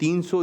300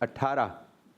18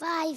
5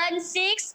1 6،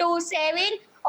2 7،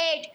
8.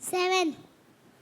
7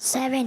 7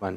1،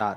7.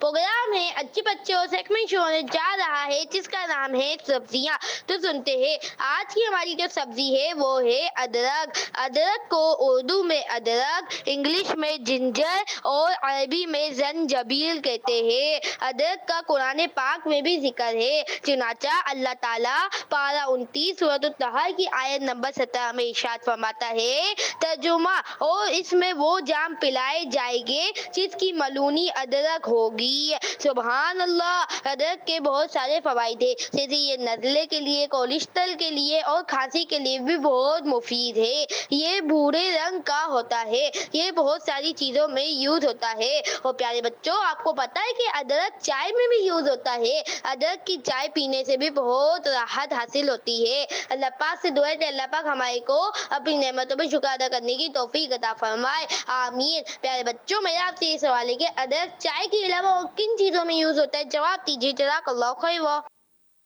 Programme है अच्छे बच्चों सेगमेंट शो होने जा रहा है जिसका नाम है सब्जियाँ। तो सुनते हैं आज की हमारी जो सब्जी है वो है अदरक। अदरक को उर्दू में अदरक, इंग्लिश में जिंजर और अरबी में जंजबील कहते हैं। अदरक का कुरान पाक में भी जिक्र है। चुनाचा अल्लाह ताला पारा 29 सूरत तहर की आयत नंबर 17 में इरशाद फरमाता है तर्जुमा, और इसमें वो जाम पिलाए जाएंगे जिसकी मलूनी अदरक होगी। सुभान अल्लाह। अदरक के बहुत सारे फवाइद है, जैसे ये नज़ले के लिए, कोलेस्ट्रॉल के लिए और खांसी के लिए भी बहुत मुफीद है। ये भूरे रंग का होता है, ये बहुत सारी चीजों में यूज होता है। और प्यारे बच्चों, आपको पता है कि अदरक चाय में भी यूज होता है। अदरक की चाय पीने से भी बहुत राहत हासिल होती है। अल्लाह पाक से दुआ है कि अल्लाह पाक हमारे को अपनी नेमतों पर शुक्र अदा करने की तौफीक अता फरमाए, आमीन। प्यारे बच्चों, मेरा आपसे ये सवाल है कि अदरक चाय के अलावा और किन चीजों में यूज होता है? जवाब दीजिए। जज़ाकल्लाहु खैर।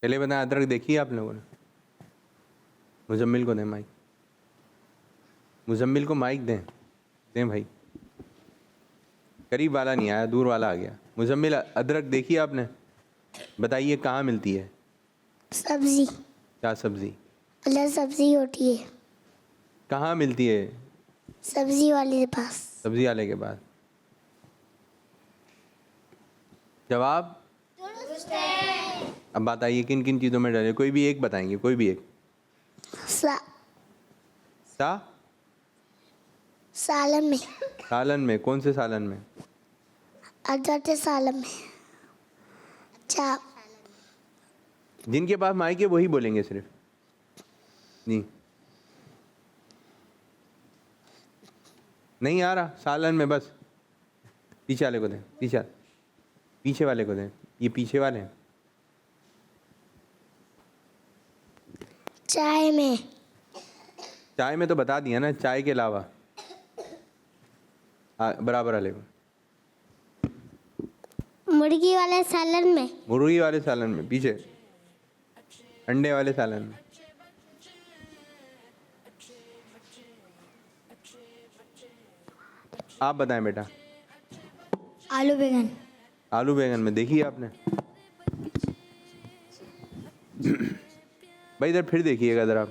चलिए बताएं, अदरक देखी है आप लोगों ने? मुजम्मिल को दें माइक, मुजम्मिल को माइक दें, दें भाई। करीब वाला नहीं आया, दूर वाला आ गया। मुजम्मिल, अदरक देखी है आपने? बताइए कहाँ मिलती है? सब्जी, क्या सब्जी? अलग सब्जी होती है, कहाँ मिलती है? सब्जी वाले के पास। सब्जी वाले के पास। जवाब? अब बताइए किन किन चीज़ों में डाले? कोई भी एक बताएंगे, कोई भी एक। सालन में। सालन में? कौन से सालन में? अदरक के सालन में। अच्छा, जिनके पास माइक है वही बोलेंगे सिर्फ। नहीं, नहीं आ रहा। सालन में बस पीछे वाले को दें, पीछे वाले को दें। ये पीछे वाले हैं। चाय में। चाय में तो बता दिया ना, चाय के अलावा। बराबर वाले को। मुर्गी वाले सालन में। मुर्गी वाले सालन में पीछे। अंडे वाले सालन में। आप बताएं बेटा। आलू बैंगन। आलू बैंगन में देखिए आपने? भाई इधर फिर देखिएगा ज़रा।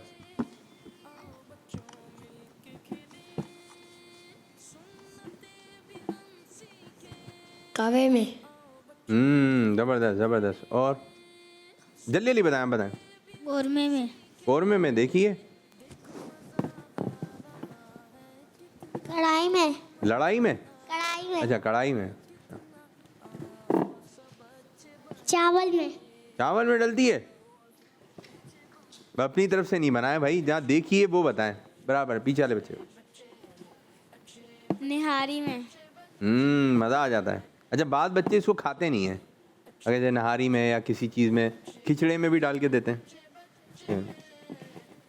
कावे में। ज़बरदस्त ज़बरदस्त। और जल्दी जल्दी बताएं, बताएं। कौरमे में। कौरमे में देखिए। कढ़ाई में। लड़ाई में? कढ़ाई में। अच्छा, कढ़ाई में। चावल में। चावल में डलती है? अपनी तरफ से नहीं बनाए भाई, जहाँ देखिए वो बताएं। बराबर, पीछे वाले बच्चे। निहारी में। मज़ा आ जाता है। अच्छा, बाद बच्चे इसको खाते नहीं हैं, अगर जैसे नहारी में या किसी चीज़ में, खिचड़े में भी डाल के देते हैं।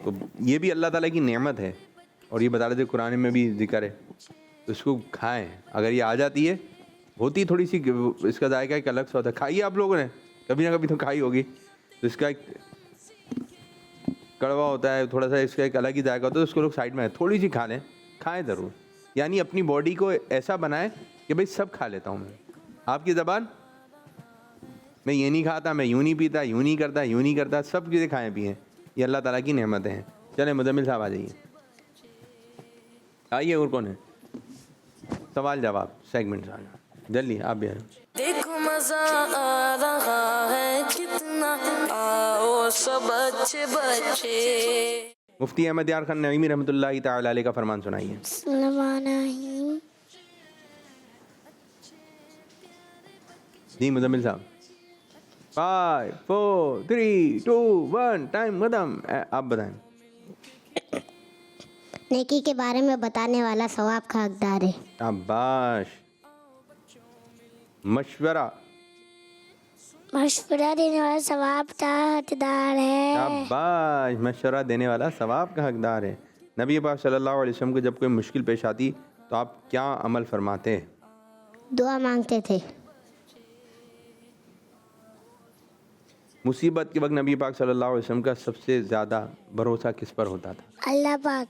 तो ये भी अल्लाह ताला की नेमत है, और ये बता रहे थे कुरान में भी जिक्र है, तो इसको खाएं। अगर ये आ जाती है, होती थोड़ी सी, इसका जायका एक अलग सा होता है। खाइए आप लोगों ने कभी ना कभी तो खाई होगी। तो इसका एक कड़वा होता है थोड़ा सा, इसका एक अलग ही जायका होता है। तो उसको लोग साइड में थोड़ी सी खा लें, खाएँ ज़रूर। यानी अपनी बॉडी को ऐसा बनाएं कि भाई सब खा लेता हूँ मैं। आपकी ज़बान, मैं ये नहीं खाता, मैं यूँ नहीं पीता, यूँ नहीं करता, यूँ नहीं करता, सब चीज़ें खाएँ पिएँ। ये अल्लाह ताला की नेमतें हैं। चलें मुजम्मिल साहब आ जाइए, आइए। और कौन है? सवाल जवाब सेगमेंट जल्दी आप भी आए। देखो मजा आ रहा है कितना, आओ सब अच्छे बच्चे। मुफ्ती अहमद यार खान नईमी रहमतुल्लाहि तआला अलैह का फरमान सुनाइए। जी मुजम्मिल साहब। 5 4 3 2 1 टाइम खत्म। आप बताएं। नेकी के बारे में बताने वाला सवाब का हकदार है। शाबाश। मशवरा देने वाला सवाब का हकदार है। शाबाश। मशवरा देने वाला सवाब का हकदार है। नबी पाक सल्लल्लाहु अलैहि वसल्लम को जब कोई मुश्किल पेश आती तो आप क्या अमल फरमाते? दुआ मांगते थे। मुसीबत के वक्त नबी पाक सल्लल्लाहु अलैहि वसल्लम का सबसे ज़्यादा भरोसा किस पर होता था? अल्लाह पाक।